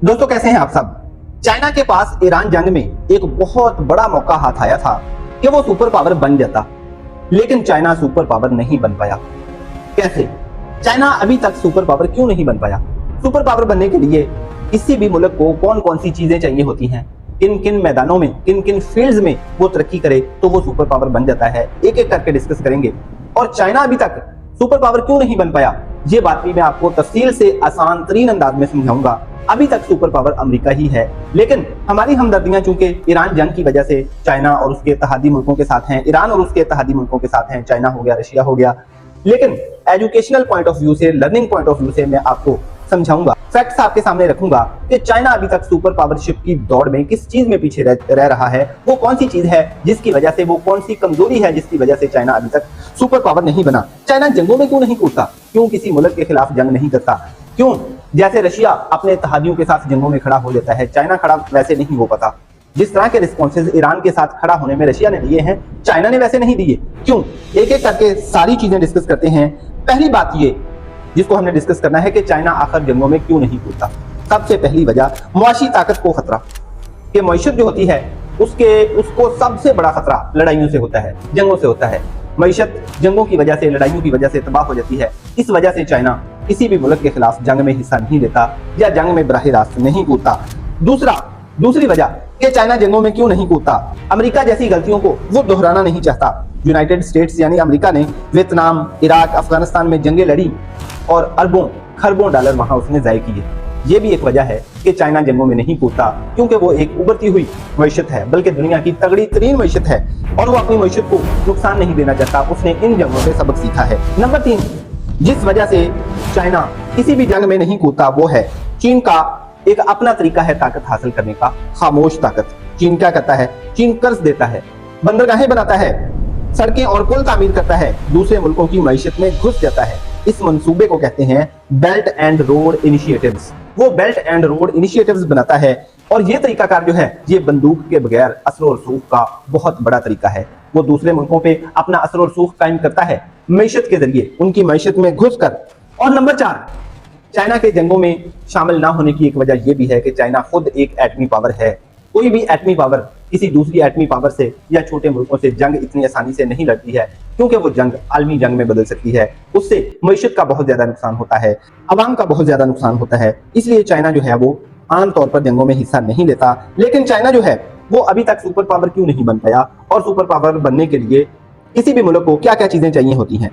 दोस्तों कैसे हैं आप सब। चाइना के पास ईरान जंग में एक बहुत बड़ा मौका हाथ आया था कि वो सुपर पावर बन जाता, लेकिन चाइना सुपर पावर नहीं बन पाया। कैसे? चाइना अभी तक सुपर पावर क्यों नहीं बन पाया? सुपर पावर बनने के लिए किसी भी मुल्क को कौन कौन सी चीजें चाहिए होती हैं, किन किन मैदानों में, किन किन फील्ड्स में वो तरक्की करे तो वो सुपर पावर बन जाता है, एक एक करके डिस्कस करेंगे। और चाइना अभी तक सुपर पावर क्यों नहीं बन पाया, ये बात भी मैं आपको तफसील से आसान तरीन अंदाज में समझाऊंगा। अभी तक सुपर पावर अमेरिका ही है, लेकिन हमारी हमदर्दियां चूंकि ईरान जंग की वजह से चाइना और उसके इत्तेहादी मुल्कों के साथ हैं, ईरान और उसके इत्तेहादी मुल्कों के साथ हैं, चाइना हो गया, रशिया हो गया। लेकिन एजुकेशनल पॉइंट ऑफ व्यू से, लर्निंग पॉइंट ऑफ व्यू से मैं आपको समझाऊंगा, फैक्ट्स आपके सामने रखूंगा कि चाइना अभी तक सुपर पावरशिप की दौड़ में किस चीज में पीछे रह रहा है, वो कौन सी चीज है जिसकी वजह से, वो कौन सी कमजोरी है जिसकी वजह से चाइना अभी तक सुपर पावर नहीं बना। चाइना जंगों में क्यों नहीं कूदता, क्यों किसी मुल्क के खिलाफ जंग नहीं करता, क्यों जैसे रशिया अपने इत्तेहादियों के साथ जंगों में खड़ा हो जाता है, चाइना खड़ा वैसे नहीं हो पाता। जिस तरह के रिस्पॉन्सेज ईरान के साथ खड़ा होने में रशिया ने दिए हैं, चाइना ने वैसे नहीं दिए। क्यों? एक एक करके सारी चीजें डिस्कस करते हैं। पहली बात ये जिसको हमने डिस्कस करना है कि चाइना आखिर जंगों में क्यों नहीं कूदता। सबसे पहली वजह मुआशी ताकत को खतरा, कि मईशत जो होती है उसको सबसे बड़ा खतरा लड़ाइयों से होता है, जंगों से होता है। मईशत जंगों की वजह से, लड़ाइयों की वजह से तबाह हो जाती है। इस वजह से चाइना किसी भी मुल्क के खिलाफ जंग में हिस्सा नहीं लेता या जंग में बराह रास्त नहीं कूदता। दूसरी वजह कि चाइना जंगों में क्यों नहीं कूदता, अमेरिका जैसी गलतियों को वो दोहराना नहीं चाहता। यूनाइटेड स्टेट्स यानी अमेरिका ने वियतनाम, इराक, अफगानिस्तान में जंगें लड़ी और अरबों खरबों डॉलर वहां उसने जाय किए। ये भी एक वजह है कि चाइना जंगों में नहीं कूदता, क्योंकि वो एक उभरती हुई मईशत है, बल्कि दुनिया की तगड़ी तरीन मईशत है और वो अपनी मईशत को नुकसान नहीं देना चाहता। उसने इन जंगों से सबक सीखा है। नंबर 3, जिस वजह से चाइना किसी भी जंग में नहीं कूदता, वो है चीन का एक अपना तरीका है ताकत हासिल करने का, खामोश ताकत। चीन क्या करता है? चीन कर्ज देता है, बंदरगाहें बनाता है, सड़कें और पुल तामीर करता है, दूसरे मुल्कों की मईशत में घुस जाता है। इस मंसूबे को कहते हैं बेल्ट एंड रोड इनिशिएटिव्स। वो बेल्ट एंड रोड इनिशिएटिव्स बनाता है और ये तरीकाकार जो है, ये बंदूक के बगैर असर और सूख का बहुत बड़ा तरीका है। वो दूसरे मुल्कों पे अपना असर और सूख कायम करता है मईशत के जरिए, उनकी मईशत में घुसकर। और नंबर 4, चाइना के जंगों में शामिल ना होने की एक वजह यह भी है कि चाइना खुद एक एटमी पावर है। कोई भी एटमी पावर किसी दूसरी एटमी पावर से या छोटे मुल्कों से जंग इतनी आसानी से नहीं लड़ती है, क्योंकि वो जंग आलमी जंग में बदल सकती है। उससे मईशत का बहुत ज्यादा नुकसान होता है, अवाम का बहुत ज्यादा नुकसान होता है। इसलिए चाइना जो है वो आमतौर पर जंगों में हिस्सा नहीं लेता। लेकिन चाइना जो है वो अभी तक सुपर पावर क्यों नहीं बन पाया, और सुपर पावर बनने के लिए किसी भी मुल्क को क्या क्या चीजें चाहिए होती हैं।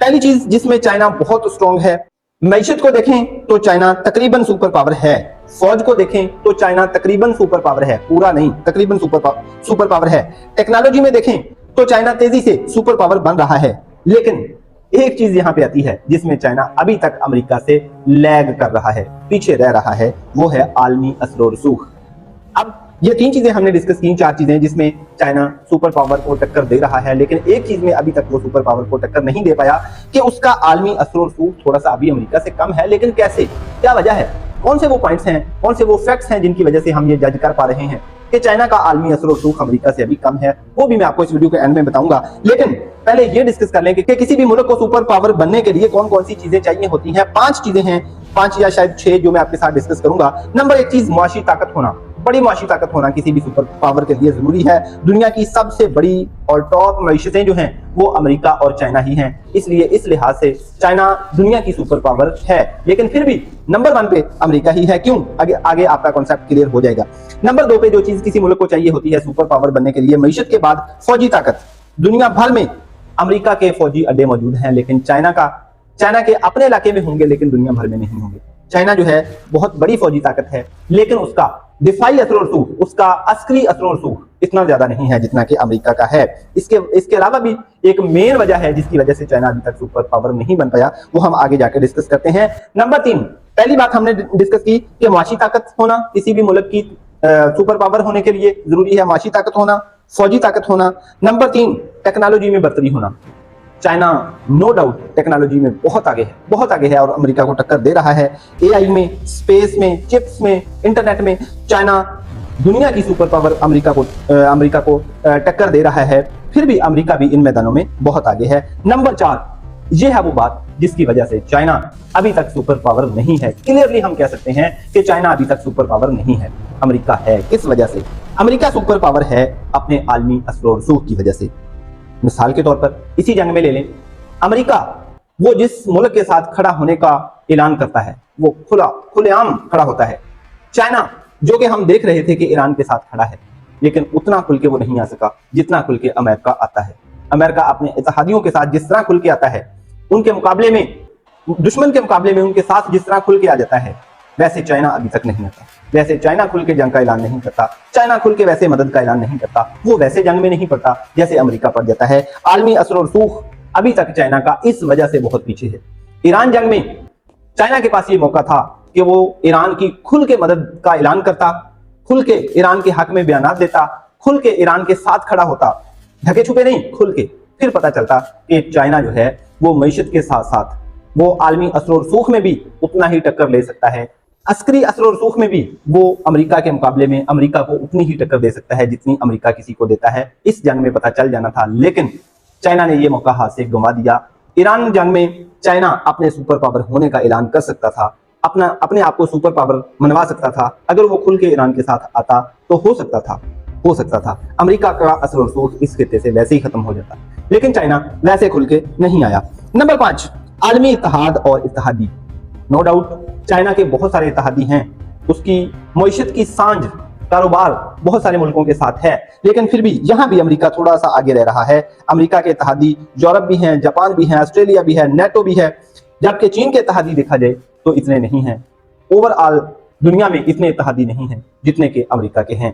पहली चीज जिसमें चाइना बहुत स्ट्रॉन्ग है, मईशत को देखें तो चाइना तकरीबन सुपर पावर है। फौज को देखें तो चाइना तकरीबन सुपर पावर है, पूरा नहीं, तकरीबन सुपर पावर है। टेक्नोलॉजी में देखें तो चाइना तेजी से सुपर पावर बन रहा है। लेकिन एक चीज यहां पे आती है जिसमें चाइना अभी तक अमेरिका से लैग कर रहा है, पीछे रह रहा है, वो है आलमी असर और रसूख। अब ये 3 चीजें हमने डिस्कस की, 4 चीजें जिसमें चाइना सुपर पावर को टक्कर दे रहा है, लेकिन एक चीज में अभी तक वो सुपर पावर को टक्कर नहीं दे पाया कि उसका आलमी असर और रसूख थोड़ा सा अभी अमेरिका से कम है। लेकिन कैसे, क्या वजह है, कौन से वो पॉइंट्स हैं, कौन से वो फैक्ट्स हैं जिनकी वजह से हम ये जज कर पा रहे हैं कि चाइना का आलमी असर और रसूख अमेरिका से अभी कम है, वो भी मैं आपको इस वीडियो के एंड में बताऊंगा। लेकिन पहले ये डिस्कस कर लें कि किसी भी मुल्क को सुपर पावर बनने के लिए कौन कौन सी चीजें चाहिए होती हैं। 5 चीजें हैं, 5 या शायद 6 जो मैं आपके साथ डिस्कस करूंगा। नंबर 1 चीज, मुआशी ताकत होना। बड़ी मुआशी ताकत होना किसी भी सुपर पावर के लिए जरूरी है। दुनिया की सबसे बड़ी और टॉप मईशतें जो हैं वो अमेरिका और चाइना ही हैं, इसलिए इस लिहाज से चाइना दुनिया की सुपर पावर है। लेकिन फिर भी नंबर 1 पे अमेरिका ही है। क्यों? आगे आपका कॉन्सेप्ट क्लियर हो जाएगा। नंबर 2 पे जो चीज किसी मुल्क को चाहिए होती है सुपर पावर बनने के लिए, मईशत के बाद फौजी ताकत। दुनिया भर में अमेरिका के फौजी अड्डे मौजूद हैं, लेकिन चाइना के अपने इलाके में होंगे, लेकिन दुनिया भर में नहीं होंगे। चाइना जो है बहुत बड़ी फौजी ताकत है, लेकिन उसका दिफाई असर और रसूख, उसका अस्करी असर और रसूख इतना ज्यादा नहीं है जितना कि अमेरिका का है। इसके अलावा भी एक मेन वजह है जिसकी वजह से चाइना अभी तक सुपर पावर नहीं बन पाया, वो हम आगे जाकर डिस्कस करते हैं। नंबर 3, पहली बात हमने डिस्कस की कि मुआशी ताकत होना किसी भी मुल्क की सुपर पावर होने के लिए जरूरी है, मुआशी ताकत होना, फौजी ताकत होना। नंबर 3, टेक्नोलॉजी में बर्तरी होना। चाइना नो डाउट टेक्नोलॉजी में बहुत आगे है और अमेरिका को टक्कर दे रहा है। एआई में, स्पेस में, चिप्स में, इंटरनेट में चाइना दुनिया की सुपर पावर अमेरिका को टक्कर दे रहा है। फिर भी अमेरिका भी इन मैदानों में बहुत आगे है। नंबर 4, ये है वो बात जिसकी वजह से चाइना अभी तक सुपर पावर नहीं है। क्लियरली हम कह सकते हैं कि चाइना अभी तक सुपर पावर नहीं है, अमेरिका है। किस वजह से अमेरिका सुपर पावर है? अपने आलमी असर और रसूख की वजह से। मिसाल के तौर पर इसी जंग में ले लें, अमेरिका वो जिस मुल्क के साथ खड़ा होने का ऐलान करता है वो खुलेआम खड़ा होता है। चाइना जो कि हम देख रहे थे कि ईरान के साथ खड़ा है, लेकिन उतना खुल के वो नहीं आ सका जितना खुल के अमेरिका आता है। अमेरिका अपने इत्तेहादियों के साथ जिस तरह खुल के आता है, उनके मुकाबले में, दुश्मन के मुकाबले में उनके साथ जिस तरह खुल के आ जाता है, वैसे चाइना अभी तक नहीं आता। वैसे चाइना खुल के जंग का ऐलान नहीं करता, चाइना खुल के वैसे मदद का ऐलान नहीं करता, वो वैसे जंग में नहीं पड़ता जैसे अमेरिका पड़ जाता है। आलमी असर और रसूख अभी तक चाइना का इस वजह से बहुत पीछे है। ईरान जंग में चाइना के पास ये मौका था कि वो ईरान की खुल के मदद का ऐलान करता, खुल के ईरान के हक में बयान देता, खुल के ईरान के साथ खड़ा होता, ढके छुपे नहीं, खुल के। फिर पता चलता कि चाइना जो है वो मईशत के साथ साथ वो आलमी असर और रसूख में भी उतना ही टक्कर ले सकता है, अस्करी असर और रसूख में भी वो अमेरिका के मुकाबले में अमेरिका को उतनी ही टक्कर दे सकता है जितनी अमेरिका किसी को देता है। इस जंग में पता चल जाना था, लेकिन चाइना ने यह मौका हाथ से गंवा दिया। ईरान जंग में चाइना अपने सुपर पावर होने का ऐलान कर सकता था, अपने आप को सुपर पावर मनवा सकता था। अगर वो खुल के ईरान के साथ आता तो हो सकता था अमेरिका का असर और रसूख इस खित्ते से वैसे ही खत्म हो जाता, लेकिन चाइना वैसे खुल के नहीं आया। नंबर 5, आलमी इत्तेहाद और इत्तेहादी। नो डाउट चाइना के बहुत सारे इत्तेहादी हैं, उसकी मईशत की सांझ कारोबार बहुत सारे मुल्कों के साथ है, लेकिन फिर भी यहां भी अमेरिका थोड़ा सा आगे रह रहा है। अमेरिका के इत्तेहादी यूरोप भी हैं, जापान भी है, ऑस्ट्रेलिया भी है, नेटो भी है, जबकि चीन के इत्तेहादी देखा जाए तो इतने नहीं हैं। ओवरऑल दुनिया में इतने इत्तेहादी नहीं हैं जितने के अमेरिका के हैं।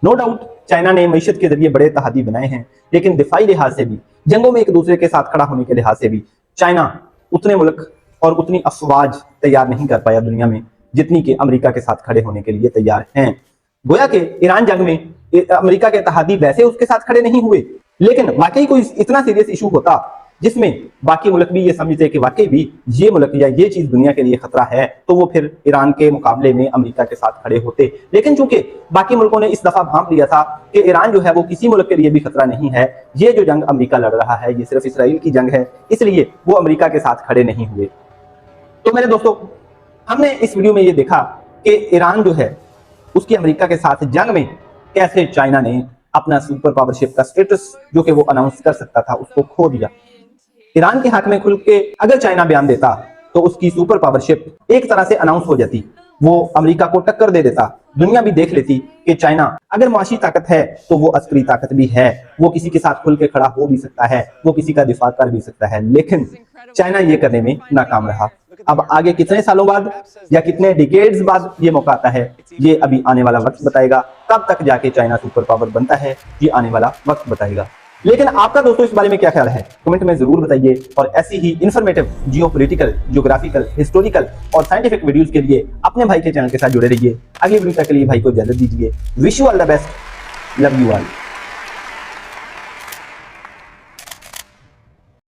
नो डाउट चाइना ने मईशत के जरिए बड़े इत्तेहादी बनाए हैं, लेकिन दिफाई लिहाज से भी, जंगों में एक दूसरे के साथ खड़ा होने के लिहाज से भी चाइना उतने मुल्क और उतनी अफवाज तैयार नहीं कर पाया दुनिया में जितनी कि अमेरिका के साथ खड़े होने के लिए तैयार हैं। गोया के ईरान जंग में अमेरिका के इत्तेहादी वैसे उसके साथ खड़े नहीं हुए, लेकिन वाकई कोई इतना सीरियस इशू होता जिसमें बाकी मुल्क भी ये समझते कि वाकई भी ये मुल्क या ये चीज दुनिया के लिए खतरा है, तो वो फिर ईरान के मुकाबले में अमेरिका के साथ खड़े होते। लेकिन चूंकि बाकी मुल्कों ने इस दफा भांप लिया था कि ईरान जो है वो किसी मुल्क के लिए भी खतरा नहीं है, ये जो जंग अमेरिका लड़ रहा है ये सिर्फ इसराइल की जंग है, इसलिए वो अमेरिका के साथ खड़े नहीं हुए। तो मेरे दोस्तों, हमने इस वीडियो में ये देखा कि ईरान जो है उसकी अमेरिका के साथ जंग में कैसे चाइना ने अपना सुपर पावरशिप का स्टेटस जो कि वो अनाउंस कर सकता था उसको खो दिया। ईरान के हक में खुल के अगर चाइना बयान देता तो उसकी सुपर पावरशिप एक तरह से अनाउंस हो जाती, वो अमेरिका को टक्कर दे देता, दुनिया भी देख लेती कि चाइना अगर मुआशी ताकत है तो वो अस्करी ताकत भी है, वो किसी के साथ खुल के खड़ा हो भी सकता है, वो किसी का दिफा कर भी सकता है। लेकिन चाइना ये करने में नाकाम रहा। अब आगे कितने सालों बाद या कितने डिकेड्स बाद ये मौका आता है, ये अभी आने वाला वक्त बताएगा। कब तक जाके चाइना सुपर पावर बनता है ये आने वाला वक्त बताएगा। लेकिन आपका दोस्तों इस बारे में क्या ख्याल है, कमेंट में जरूर बताइए। और ऐसी ही इन्फॉर्मेटिव जियोपॉलिटिकल, ज्योग्राफिकल, हिस्टोरिकल और साइंटिफिक वीडियोस के लिए अपने भाई के चैनल के साथ जुड़े रहिए। अगली वीडियो तक के लिए भाई को इजाजत दीजिए। Wish you all the best, love you all.